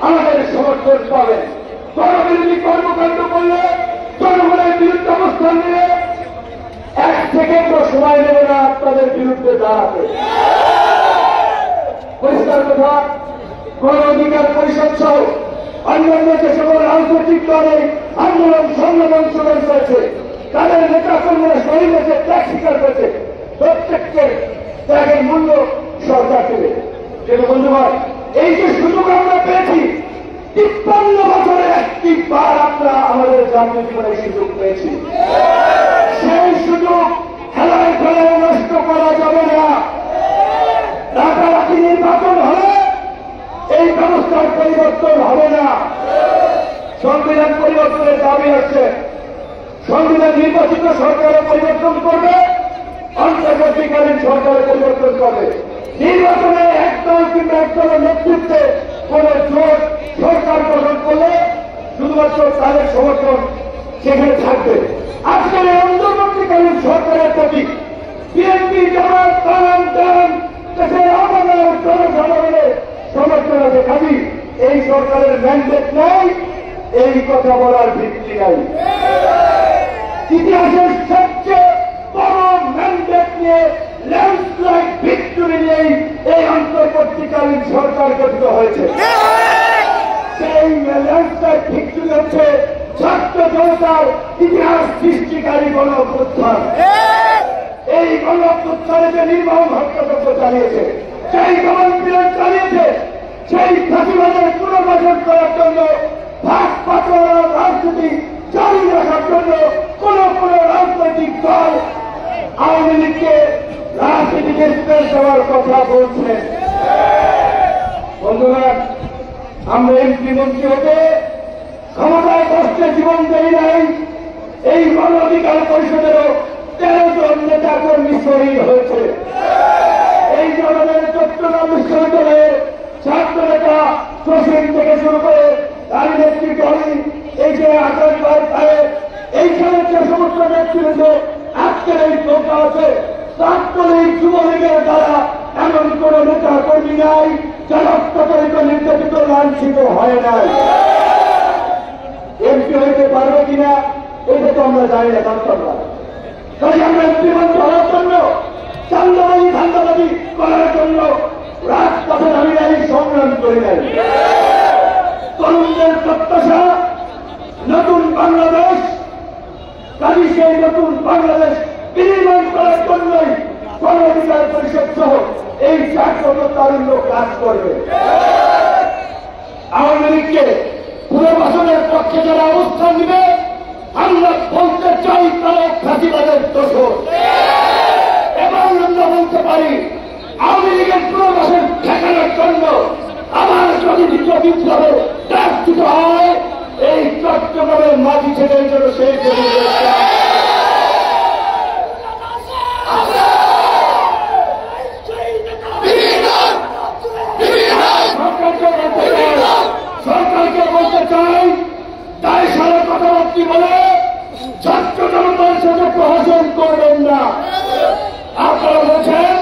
আমাদের সমর্থন পাবেন। গণবিরোধী কর্মকাণ্ড করলে, জনগণের বিরুদ্ধে অবস্থান নিয়ে 1 সেকেন্ডও সময় নেবে না আপনাদের বিরুদ্ধে দাঁড়াতে। পরিষ্কার কথা, গণ অধিকার পরিষদ সহ অন্যান্য যে সকল রাজনৈতিক দলে আন্দোলন সংগ্রামে অংশগ্রহণ করেছে, তাদের নেতা কর্মীরা শহীদ হয়েছে, ত্যাগ স্বীকার করেছে, প্রত্যেককে ত্যাগের মূল্য সরকার দেবে। কিন্তু বন্ধুগণ, এই যে সুযোগ আমরা পেয়েছি, 53 বছরে একটিবার আমরা আমাদের জাতীয় জীবনে সুযোগ পেয়েছি। সেই সুযোগ খেলায় খেলায় নষ্ট করা যাবে না। রাতারাতি নির্বাচন হলে এই ব্যবস্থার পরিবর্তন হবে না। সংবিধান পরিবর্তনের দাবি হচ্ছে, সংবিধান নির্বাচিত সরকারের পরিবর্তন করবে, অন্তর্বর্তীকালীন সরকারের পরিবর্তন করবে। নির্বাচনে একদল কিংবা একদলের নেতৃত্বে কোন জোট সরকার গঠন করলে শুধুমাত্র তাদের সমর্থন সেখানে থাকবে। আজকের এই অন্তর্বর্তীকালীন সরকারের প্রতি বিএনপি, জামাত, তারাম দেশের আমাদের জনসাধারণের সমর্থন আছে। খালি এই সরকারের ম্যান্ডেট নাই, এই কথা বলার ভিত্তি নাই। ইতিহাসের সবচেয়ে বড় ম্যান্ডেট নিয়ে ল্যান্ডস্লাইড ভিক্টরি নিয়েই এই অন্তর্বর্তীকালীন সরকার গঠিত হয়েছে। সেই ল্যান্ডস্লাইড ভিক্টরি হচ্ছে ছাত্র জনতার ইতিহাস সৃষ্টিকারী গণ অভ্যুত্থান। এই গণ অভ্যুত্থানে যে নির্মম হত্যাযজ্ঞ চালিয়েছে, সেই দমন-পীড়ন চালিয়েছে, সেই ফাঁসিবাদের পুনর্বাসন করার জন্য, ভাগ পাটোয়ারা রাজনীতি জারি রাখার জন্য কোন রাজনৈতিক দল আওয়ামী লীগকে রাজনীতিকে স্পেস দেওয়ার কথা বলছেন। বন্ধুগণ, আমরা এমপি মন্ত্রী হতে ক্ষমতায় বসতে জীবন দেই নাই। এই গণ অধিকার পরিষদেরও 13 জন নেতা কর্মী শহীদ হয়েছে। এই জনগণের চট্টগ্রাম বিশ্ববিদ্যালয়ের ছাত্র নেতা জসিম থেকে শুরু করে তার নেতৃত্ব এই যে আকাশ সাহেব, এইখানে যে সমস্ত নেতৃত্ব আজকের এই নৌকা আছে, ছাত্রলীগ যুবলীগের দ্বারা এমন কোন নেতা কর্মী নাই যারা অত্যাচারিত নির্যাতিত লাঞ্ছিত হয় নাই। এমপি হইতে পারবে কিনা এটা তো আমরা জানি না, জানতাম না। তাই আমরা এমপি মন্ত্রী হওয়ার জন্য, চান্দাবাজি ধান্দাবাজি করার জন্য রাজপথে দাঁড়িয়ে নাই, সংগ্রাম করি নাই। তরুণদের প্রত্যাশা নতুন বাংলাদেশ, কাজী সেই নতুন বাংলাদেশ বিনির্মাণ করার জন্যই গণ অধিকার পরিষদ সহ এই জাগ্রত তারুণ্য কাজ করবে। আওয়ামী লীগকে পুনর্বাসনের পক্ষে যারা অবস্থান নিবে, আমরা বলতে চাই তারা ফাঁসিবাদের দোষর। এবং আমরা বলতে পারি আওয়ামী লীগের পুনর্বাসন ঠেকানোর জন্য আবার যদি দ্বিতীয় বিপ্লবে ডাক দিতে হয়, এই চট্টগ্রামের মাটি ছেড়ে জন্য সেই সরকারকে বলতে চাই, তাই সারা কথাবার্তি বলে ছাত্র জনতার সাথে প্রহসন করবেন না। আপনারা বলছেন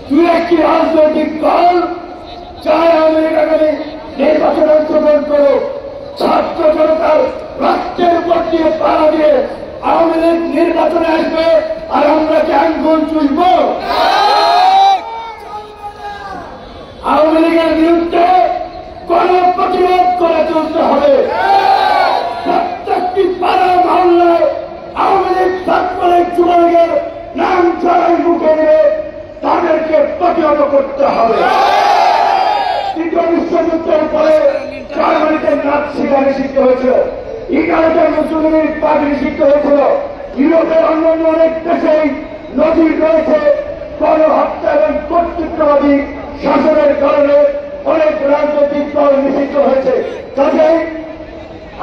2-1টি রাজনৈতিক দল চায় আমেরিকাকে নির্বাচন অংশগ্রহণ করো, ছাত্র জনতার রাষ্ট্রের উপর দিয়ে পাড়া দিয়ে আওয়ামী লীগ নির্বাচনে আসবে আর আমরা কি আঙ্গুল চুষব? আওয়ামী লীগের বিরুদ্ধে কোন প্রতিরোধ করে তুলতে হবে। প্রত্যেকটি পাড়া মহল্লায় আওয়ামী লীগ, ছাত্রলীগ, যুবলীগের নাম ছাড়াই মুখে নেবে, তাদেরকে প্রতিহত করতে হবে। দ্বিতীয় বিশ্বযুদ্ধের পরে জার্মানিতে নাৎসি নিষিদ্ধ হয়েছিল, ইটালিতে মুসলিম পার্টি নিষিদ্ধ হয়েছিল, ইউরোপের অন্যান্য অনেক দেশেই নজির রয়েছে গণহত্যা এবং কর্তৃত্ববাদী শাসনের কারণে অনেক রাজনৈতিক দল নিষিদ্ধ হয়েছে। কাজেই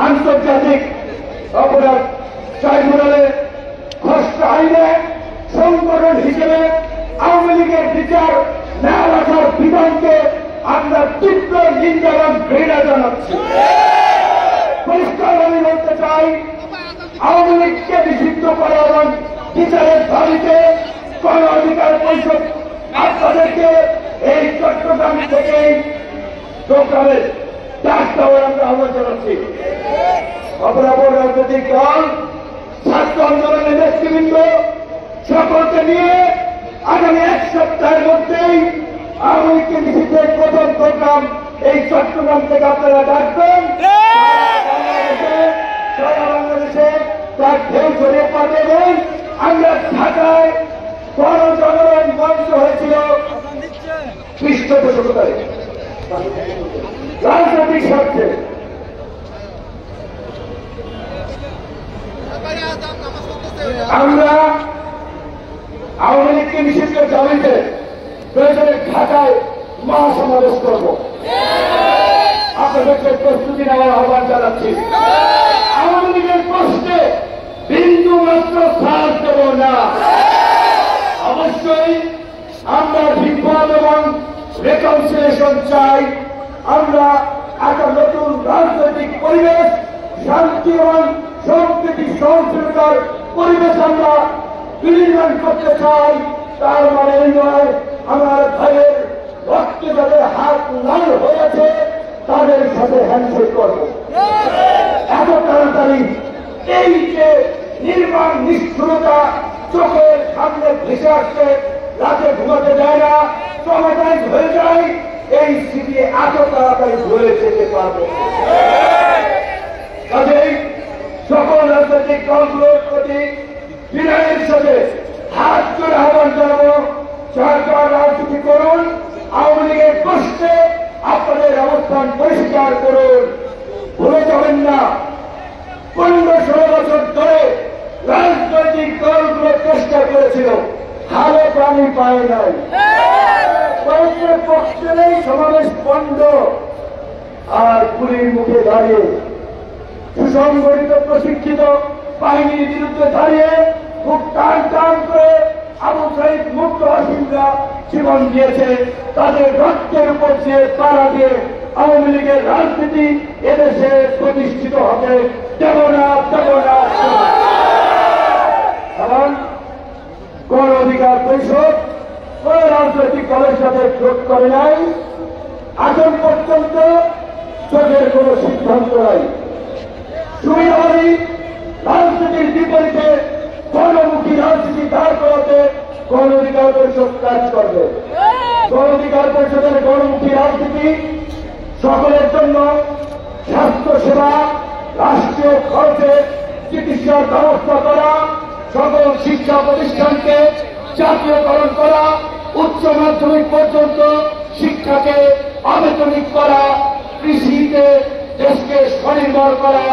আন্তর্জাতিক অপরাধ ট্রাইব্যুনালে খসড়া আইনে সংগঠন হিসেবে আওয়ামী লীগের বিচার না রাখার বিধানকে আমরা তীব্র নিন্দা এবং ঘৃণা জানাচ্ছি। পরিষ্কারভাবে বলতে চাই, আওয়ামী লীগকে নিষিদ্ধ করা এবং বিচারের দাবিতে গণ অধিকার পরিষদ আপনাদেরকে এই চট্টগ্রাম থেকেই প্রোগ্রামের ডাক দেওয়ার আমরা আহ্বান জানাচ্ছি। অপরাপর রাজনৈতিক দল, ছাত্র আন্দোলনের নেতৃবৃন্দ সকলকে নিয়ে আগামী এক সপ্তাহের মধ্যেই আওয়ামী লীগকে নিষিদ্ধের প্রথম প্রোগ্রাম এই চট্টগ্রাম থেকে আপনারা ডাকবেন। সারা বাংলাদেশে তার ঢেউ ছড়িয়ে পাঠাবেন। আমরা ঢাকায় গণজাগরণ মঞ্চ হয়েছিল পৃষ্ঠপোষকতায় রাজনৈতিক স্বার্থে। আমরা আওয়ামী লীগকে নিষিদ্ধের দাবিতে প্রয়োজনে ঢাকায় মহাসমাবেশ করব। আপনাদেরকে প্রস্তুতি নেওয়ার আহ্বান জানাচ্ছি। আওয়ামী লীগের প্রশ্নে বিন্দু মাত্র ছাড় দেব না। অবশ্যই আমরা বিপ্লব এবং রেকনসিলিয়েশন চাই। আমরা একটা নতুন রাজনৈতিক পরিবেশ, শান্তি এবং সম্প্রীতি সহনশীলতার পরিবেশ আমরা বিনির্মাণ করতে চাই। তার মানে এই নয় আমার ভাইয়ের রক্তে যাদের হাত লাল হয়েছে তাদের সাথে হ্যান্ডশেক করব। এত তাড়াতাড়ি এই যে নির্মাণ নিষ্ঠুরতা চোখের সামনে ভেসে আসছে, রাতে ঘুমাতে দেয় না, ট্রমাটাইজ হয়ে যায়, এই স্মৃতি এত তাড়াতাড়ি ভুলে যেতে পারবে। কাজেই সকল রাজনৈতিক দলগুলোর প্রতি বিনয়ের সাথে হাত জোড়ে আহ্বান জানাবো, সরকার রাজনীতি করুন, আওয়ামী লীগের প্রশ্নে আপনাদের অবস্থান পরিষ্কার করুন। ভুলে যাবেন না 15-16 বছর ধরে রাজনৈতিক দলগুলো চেষ্টা করেছিল, হালে পানি পায় নাই। কয়েকটা পক্ষের সমাবেশ বন্ধ, আর পুলির মুখে দাঁড়িয়ে সুসংগঠিত প্রশিক্ষিত বাহিনীর বিরুদ্ধে দাঁড়িয়ে খুব টান টান করে আবু সাইদ মুক্ত হাসিমরা জীবন দিয়েছে। তাদের রক্তের উপর দিয়ে তারা দিয়ে আওয়ামী লীগের রাজনীতি এদেশে প্রতিষ্ঠিত হবে। দেব না, দেব না। কারণ গণ অধিকার পরিষদ কোন রাজনৈতিক দলের সাথে যোগ করে নাই, এখন পর্যন্ত যোগের কোন সিদ্ধান্ত নাই। সুবিধাবাদী রাজনীতির বিপরীতে গণমুখী রাজনীতি দাঁড় করাতে গণ অধিকার পরিষদ কাজ করবে। গণ অধিকার পরিষদের গণমুখী রাজনীতি সকলের জন্য স্বাস্থ্য সেবা, রাষ্ট্রীয় খরচে চিকিৎসার ব্যবস্থা করা, সকল শিক্ষা প্রতিষ্ঠানকে জাতীয়করণ করা, উচ্চ মাধ্যমিক পর্যন্ত শিক্ষাকে আবেদনিক করা, কৃষিতে দেশকে স্বনির্ভর করা,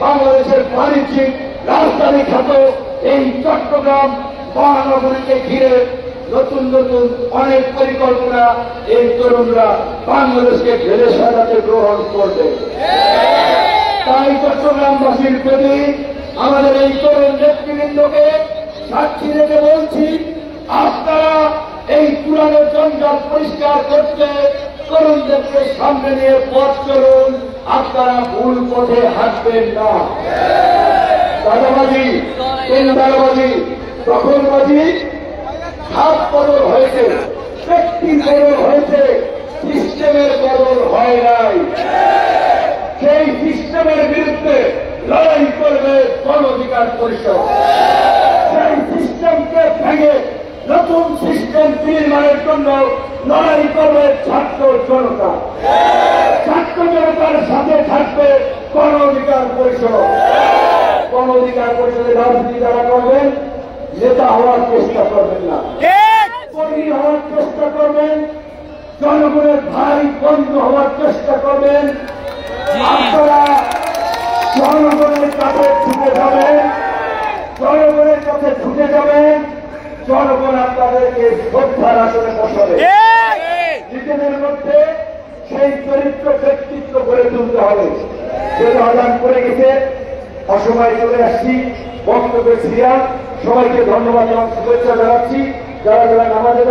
বাংলাদেশের বাণিজ্যিক রাজধানী খ্যাত এই চট্টগ্রাম মহানগরীকে ঘিরে নতুন নতুন অনেক পরিকল্পনা এই তরুণরা বাংলাদেশকে ঘিরে সাজাতে গ্রহণ করবে। তাই চট্টগ্রামবাসীর প্রতি আমাদের এই তরুণ নেতৃবৃন্দকে সাক্ষী রেখে বলছি, আপনারা এই পুরানো জঞ্জাল পরিষ্কার করতে তরুণদেরকে সামনে নিয়ে পথ চলুন। আপনারা ভুল পথে হাঁটবেন না। দাদাবাজি, দাদাবাজি, দখলবাজি হাত বদল হয়েছে, ব্যক্তির বদল হয়েছে, সিস্টেমের বদল হয় নাই। সেই সিস্টেমের বিরুদ্ধে লড়াই করবে গণ অধিকার পরিষদ। সেই সিস্টেমকে ভেঙে নতুন সিস্টেম নির্মাণের জন্য লড়াই করবে ছাত্র জনতা। ছাত্র জনতার সাথে থাকবে গণ অধিকার পরিষদ। গণ অধিকার পরিষদের রাজনীতি যারা করবেন, নেতা হওয়ার চেষ্টা করবেন না, কর্মী হওয়ার চেষ্টা করবেন, জনগণের ভাই বন্ধু হওয়ার চেষ্টা করবেন। আপনারা জনগণের কাছে ছুটে যাবেন, জনগণের কাছে ছুটে যাবেন, জনগণ আপনাদেরকে শ্রদ্ধার আসনে বসাবে। নিজেদের মধ্যে সেই চরিত্র ব্যক্তিত্ব গড়ে তুলতে হবে। যেটা আদান করে গেছে, অসময় চলে আসছি, বক্তব্যের সিরিয়াল। সবাইকে ধন্যবাদ এবং শুভেচ্ছা জানাচ্ছি। যারা যারা নামাজে